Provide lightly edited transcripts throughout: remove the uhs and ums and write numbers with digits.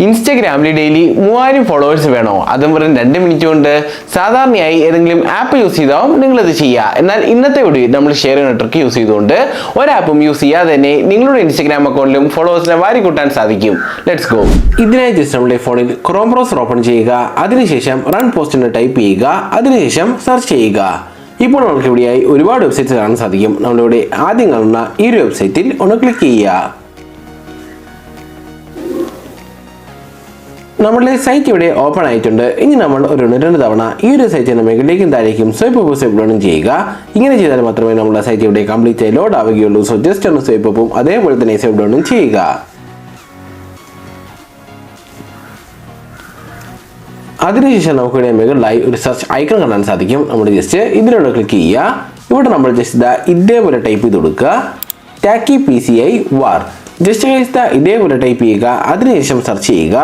ഇൻസ്റ്റാഗ്രാമിൽ daily 3000 followers വേണോ? അതും വെറും 2 മിനിറ്റ് കൊണ്ട്. സാധാരണയായി ഏതെങ്കിലും ആപ്പ് യൂസ് ചെയ്താവും നിങ്ങളത് ചെയ്യുക. എന്നാൽ ഇന്നത്തെ വീഡിയോ നമ്മൾ ഷെയർ ചെയ്യുന്ന ട്രിക്ക് യൂസ് ചെയ്തുകൊണ്ട് ഒരാപ്പും യൂസ് ചെയ്യാതെ തന്നെ നിങ്ങളുടെ ഇൻസ്റ്റാഗ്രാം അക്കൗണ്ടിലും ഫോളോവേഴ്സിനെ വാരി കൂട്ടാൻ സാധിക്കും. Let's go. ഇതിനായി ജസ്റ്റ് നമ്മുടെ ഫോണിൽ ക്രോം ബ്രൗസർ ഓപ്പൺ ചെയ്യുക. അതിനുശേഷം റൺ പോസ്റ്റ് എന്ന് ടൈപ്പ് ചെയ്യുക. അതിനുശേഷം സെർച്ച് ചെയ്യുക. ഇപ്പോൾ നമുക്ക് ഇവിടെയായി ഒരുപാട് വെബ്സൈറ്റ്സ് കാണാൻ സാധിക്കും. നമ്മളിവിടെ ആദ്യം കാണുന്ന ഈ ഒരു വെബ്സൈറ്റിൽ ഒന്ന് ക്ലിക്ക് ചെയ്യുക. നമ്മളുടെ സൈറ്റ് ഇവിടെ ഓപ്പൺ ആയിട്ടുണ്ട്. ഇനി നമ്മൾ ഒരു 2 തവണ ഈ ഒരു സൈറ്റിന് മുകളിലേക്കും താഴേക്കും സ്വൈപ്പ് അപ്പും സ്വൈപ്പ് ഡൗണും ചെയ്യുക. ഇങ്ങനെ ചെയ്താൽ മാത്രമേ നമ്മുടെ സൈറ്റ് ഇവിടെ കംപ്ലീറ്റ് ആയി ലോഡ് ആവുകയുള്ളൂ. സോ ജസ്റ്റ് ഒന്ന് സ്വൈപ്പ് അപ്പും അതേപോലെ തന്നെ സ്വൈപ്പ് ഡൗണും ചെയ്യുക. അതിനുശേഷം നമുക്കിവിടെ മുകളിലായി ഒരു സെർച്ച് ഐക്കൺ കാണാൻ സാധിക്കും. നമ്മൾ ജസ്റ്റ് ഇതിലൂടെ ക്ലിക്ക് ചെയ്യുക. ഇവിടെ നമ്മൾ ജസ്റ്റ് ഇതേപോലെ ടൈപ്പ് ചെയ്ത് കൊടുക്കുക, ടാക്കി PCI വാർ. ജസ്റ്റ് ഇതേപോലെ ടൈപ്പ് ചെയ്യുക. അതിനുശേഷം സെർച്ച് ചെയ്യുക.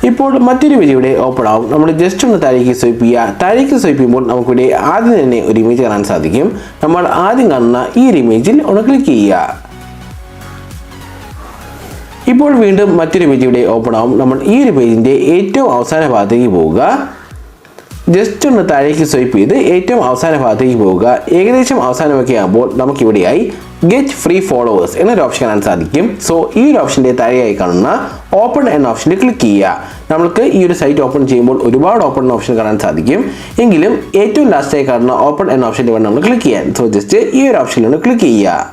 ഇപ്പോൾ മറ്റൊരു പേജ് ഇവിടെ ഓപ്പൺ ആവും. നമ്മൾ ജസ്റ്റ് ഒന്ന് താഴേക്ക് സ്വൈപ്പ് ചെയ്യുക. താഴേക്ക് സ്വൈപ്പ് ചെയ്യുമ്പോൾ നമുക്കിവിടെ ആദ്യം തന്നെ ഒരു ഇമേജ് കാണാൻ സാധിക്കും. നമ്മൾ ആദ്യം കാണുന്ന ഈ ഒരു ഇമേജിൽ ഒന്ന് ക്ലിക്ക് ചെയ്യുക. ഇപ്പോൾ വീണ്ടും മറ്റൊരു പേജ് ഇവിടെ ഓപ്പൺ ആവും. നമ്മൾ ഈ ഒരു പേജിൻ്റെ ഏറ്റവും അവസാന ഭാഗത്തേക്ക് പോവുക. ജസ്റ്റ് ഒന്ന് താഴേക്ക് സ്വൈപ്പ് ചെയ്ത് ഏറ്റവും അവസാന ഭാഗത്തേക്ക് പോവുക. ഏകദേശം അവസാനമൊക്കെ ആകുമ്പോൾ നമുക്കിവിടെയായി ഗെറ്റ് ഫ്രീ ഫോളോവേഴ്സ് എന്നൊരു ഓപ്ഷൻ കാണാൻ സാധിക്കും. സോ ഈ ഒരു ഓപ്ഷൻ്റെ താഴെയായി കാണുന്ന ഓപ്പൺ എന്ന ഓപ്ഷനിൽ ക്ലിക്ക് ചെയ്യുക. നമുക്ക് ഈ ഒരു സൈറ്റ് ഓപ്പൺ ചെയ്യുമ്പോൾ ഒരുപാട് ഓപ്പൺ ഓപ്ഷൻ കാണാൻ സാധിക്കും. എങ്കിലും ഏറ്റവും ലാസ്റ്റായി കാണുന്ന ഓപ്പൺ എന്ന ഓപ്ഷനിൽ വേണം നമ്മൾ ക്ലിക്ക് ചെയ്യാൻ. സോ ജസ്റ്റ് ഈ ഒരു ഓപ്ഷനിലൊന്ന് ക്ലിക്ക് ചെയ്യുക.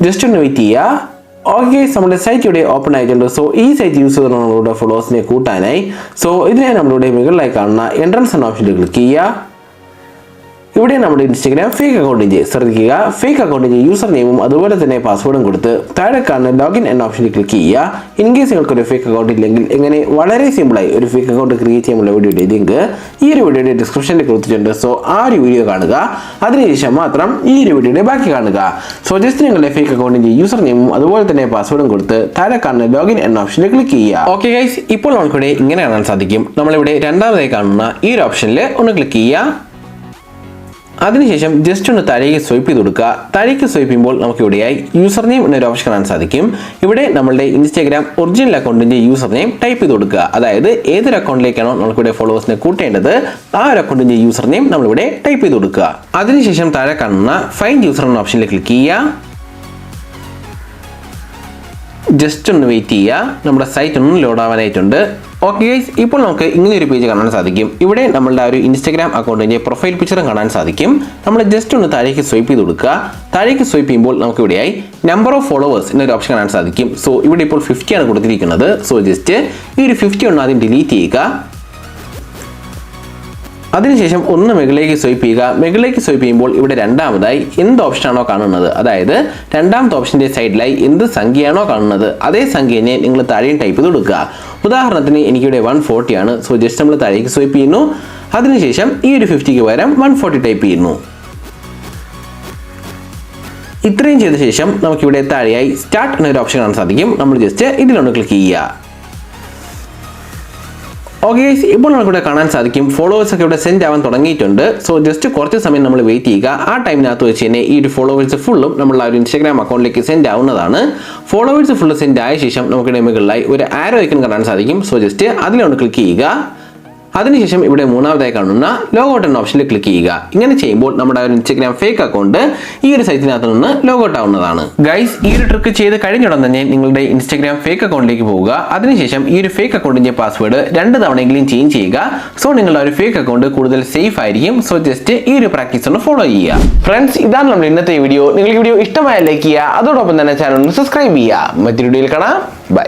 ജസ്റ്റ് ഒന്ന് വെയിറ്റ് ചെയ്യുക. ഓക്കെ, നമ്മുടെ സൈറ്റ് ഇവിടെ ഓപ്പൺ ആയിട്ടുണ്ട്. സോ ഈ സൈറ്റ് യൂസ് ചെയ്ത് നമ്മളുടെ ഫോളോവേഴ്സിനെ കൂട്ടാനായി ഇതിനായി നമ്മളുടെ മുകളിലായി കാണുന്ന എൻട്രൻസ് എന്ന ഓപ്ഷനിൽ ക്ലിക്ക് ചെയ്യുക. ഇവിടെ നമ്മുടെ ഇൻസ്റ്റാഗ്രാം ഫേക്ക് അക്കൗണ്ടിൻ്റെ ശ്രദ്ധിക്കുക, ഫേക്ക് അക്കൗണ്ടിൻ്റെ യൂസർ നെയിമും അതുപോലെ തന്നെ പാസ്വേഡും കൊടുത്ത് താഴെ കാണുന്ന ലോഗിൻ എന്ന ഓപ്ഷനിൽ ക്ലിക്ക് ചെയ്യുക. ഇൻ കേസ് നിങ്ങൾക്കൊരു ഫേക്ക് അക്കൗണ്ട് ഇല്ലെങ്കിൽ എങ്ങനെ വളരെ സിമ്പിളായി ഒരു ഫേക്ക് അക്കൗണ്ട് ക്രിയേറ്റ് ചെയ്യാനുള്ള വീഡിയോയുടെ ലിങ്ക് ഈ ഒരു വീഡിയോയുടെ ഡിസ്ക്രിപ്ഷനിൽ കൊടുത്തിട്ടുണ്ട്. സോ ആ ഒരു വീഡിയോ കാണുക. അതിനുശേഷം മാത്രം ഈ ഒരു വീഡിയോയുടെ ബാക്കി കാണുക. സോ ജസ്റ്റ് നിങ്ങളുടെ ഫേക്ക് അക്കൗണ്ടിൻ്റെ യൂസർ നെയിമും അതുപോലെ തന്നെ പാസ്വേഡും കൊടുത്ത് താഴെ കാണുന്ന ലോഗിൻ എന്ന ഓപ്ഷനിൽ ക്ലിക്ക് ചെയ്യുക. ഓക്കെ ഗൈസ്, ഇപ്പോൾ നമുക്കിവിടെ ഇങ്ങനെ കാണാൻ സാധിക്കും. നമ്മളിവിടെ രണ്ടാമതായി കാണുന്ന ഈ ഒരു ഓപ്ഷനിൽ ഒന്ന് ക്ലിക്ക് ചെയ്യുക. അതിനുശേഷം ജസ്റ്റ് ഒന്ന് താഴേക്ക് സ്വൈപ്പ് ചെയ്ത് കൊടുക്കുക. താഴേക്ക് സ്വൈപ്പ് ചെയ്യുമ്പോൾ നമുക്കിവിടെയായി യൂസർ നെയിം എന്നൊരു ഓപ്ഷൻ കാണാൻ സാധിക്കും. ഇവിടെ നമ്മളുടെ ഇൻസ്റ്റാഗ്രാം ഒറിജിനൽ അക്കൗണ്ടിൻ്റെ യൂസർ നെയിം ടൈപ്പ് ചെയ്ത് കൊടുക്കുക. അതായത് ഏതൊരു അക്കൗണ്ടിലേക്കാണോ നമുക്കിവിടെ ഫോളോവേഴ്സിനെ കൂട്ടേണ്ടത് ആ ഒരു അക്കൗണ്ടിൻ്റെ യൂസർ നെയിം നമ്മളിവിടെ ടൈപ്പ് ചെയ്ത് കൊടുക്കുക. അതിനുശേഷം താഴെ കാണുന്ന ഫൈൻഡ് യൂസർ എന്ന ഓപ്ഷനിൽ ക്ലിക്ക് ചെയ്യുക. ജസ്റ്റ് ഒന്ന് വെയിറ്റ് ചെയ്യുക. നമ്മുടെ സൈറ്റ് ഒന്ന് ലോഡ് ആവാനായിട്ടുണ്ട്. ഓക്കെ ഗൈസ്, ഇപ്പോൾ നമുക്ക് ഇങ്ങനെ ഒരു പേജ് കാണാൻ സാധിക്കും. ഇവിടെ നമ്മളുടെ ഒരു ഇൻസ്റ്റാഗ്രാം അക്കൗണ്ടിൻ്റെ പ്രൊഫൈൽ പിക്ചറും കാണാൻ സാധിക്കും. നമ്മൾ ജസ്റ്റ് ഒന്ന് താഴേക്ക് സ്വൈപ്പ് ചെയ്ത് കൊടുക്കുക. താഴേക്ക് സ്വൈപ്പ് ചെയ്യുമ്പോൾ നമുക്ക് ഇവിടെയായി നമ്പർ ഓഫ് ഫോളോവേഴ്സ് എന്നൊരു ഓപ്ഷൻ കാണാൻ സാധിക്കും. സോ ഇവിടെ ഇപ്പോൾ 50 ആണ് കൊടുത്തിരിക്കുന്നത്. സോ ജസ്റ്റ് ഈ ഒരു 50 ഒന്ന് ആദ്യം ഡിലീറ്റ് ചെയ്യുക. അതിനുശേഷം ഒന്ന് മുകളിലേക്ക് സ്വൈപ്പ് ചെയ്യുക. മുകളിലേക്ക് സ്വൈപ്പ് ചെയ്യുമ്പോൾ ഇവിടെ രണ്ടാമതായി എന്ത് ഓപ്ഷനാണോ കാണുന്നത്, അതായത് രണ്ടാമത്തെ ഓപ്ഷൻ്റെ സൈഡിലായി എന്ത് സംഖ്യയാണോ കാണുന്നത് അതേ സംഖ്യനെ നിങ്ങൾ താഴെയും ടൈപ്പ് ചെയ്ത് കൊടുക്കുക. ഉദാഹരണത്തിന് എനിക്കിവിടെ 140 ആണ്. സോ ജസ്റ്റ് നമ്മൾ താഴേക്ക് സ്വൈപ്പ് ചെയ്യുന്നു. അതിനുശേഷം ഈ ഒരു 50ക്ക് പകരം 140 ടൈപ്പ് ചെയ്യുന്നു. ഇത്രയും ചെയ്ത ശേഷം നമുക്കിവിടെ താഴെയായി സ്റ്റാർട്ട് എന്നൊരു ഓപ്ഷൻ കാണാൻ സാധിക്കും. നമ്മൾ ജസ്റ്റ് ഇതിലൊന്ന് ക്ലിക്ക് ചെയ്യുക. ഓക്കെ ഗൈസ്, ഇപ്പോൾ നമുക്കിവിടെ കാണാൻ സാധിക്കും ഫോളോവേഴ്സ് ഒക്കെ ഇവിടെ സെൻഡ് ആവാൻ തുടങ്ങിയിട്ടുണ്ട്. സോ ജസ്റ്റ് കുറച്ച് സമയം നമ്മൾ വെയിറ്റ് ചെയ്യുക. ആ ടൈമിനകത്ത് വെച്ച് തന്നെ ഈ ഒരു ഫോളോവേഴ്സ് ഫുള്ളും നമ്മൾ ആ ഒരു ഇൻസ്റ്റാഗ്രാം അക്കൗണ്ടിലേക്ക് സെൻഡ് ആവുന്നതാണ്. ഫോളോവേഴ്സ് ഫുള്ള് സെൻഡ് ആയ ശേഷം നമുക്കിവിടെ മുകളിലായി ഒരു ആരോ ഐക്കൺ കാണാൻ സാധിക്കും. സോ ജസ്റ്റ് അതിലൊന്ന് ക്ലിക്ക് ചെയ്യുക. അതിനുശേഷം ഇവിടെ മൂന്നാമതായി കാണുന്ന ലോഗൗട്ട് എന്ന ഓപ്ഷനിൽ ക്ലിക്ക് ചെയ്യുക. ഇങ്ങനെ ചെയ്യുമ്പോൾ നമ്മുടെ ഒരു ഇൻസ്റ്റാഗ്രാം ഫേക്ക് അക്കൗണ്ട് ഈ ഒരു സൈറ്റിനകത്ത് നിന്ന് ലോഗൗട്ട് ആവുന്നതാണ്. ഗൈസ്, ഈ ഒരു ട്രിക്ക് ചെയ്ത് കഴിഞ്ഞുടൻ തന്നെ നിങ്ങളുടെ ഇൻസ്റ്റാഗ്രാം ഫേക്ക് അക്കൗണ്ടിലേക്ക് പോവുക. അതിനുശേഷം ഈ ഒരു ഫേക്ക് അക്കൗണ്ടിന്റെ പാസ്വേഡ് 2 തവണയെങ്കിലും ചേഞ്ച് ചെയ്യുക. സോ നിങ്ങളുടെ ഒരു ഫേക്ക് അക്കൗണ്ട് കൂടുതൽ സേഫ് ആയിരിക്കും. സോ ജസ്റ്റ് ഈ ഒരു പ്രാക്ടീസ് ഒന്ന് ഫോളോ ചെയ്യുക. ഫ്രണ്ട്സ്, ഇതാണ് നമ്മുടെ ഇന്നത്തെ വീഡിയോ. നിങ്ങൾക്ക് വീഡിയോ ഇഷ്ടമായ ലൈക്ക് ചെയ്യുക. അതോടൊപ്പം തന്നെ ചാനൽ ഒന്ന് സബ്സ്ക്രൈബ് ചെയ്യുക. മറ്റൊരു വീഡിയോയിൽ കാണാം. ബൈ.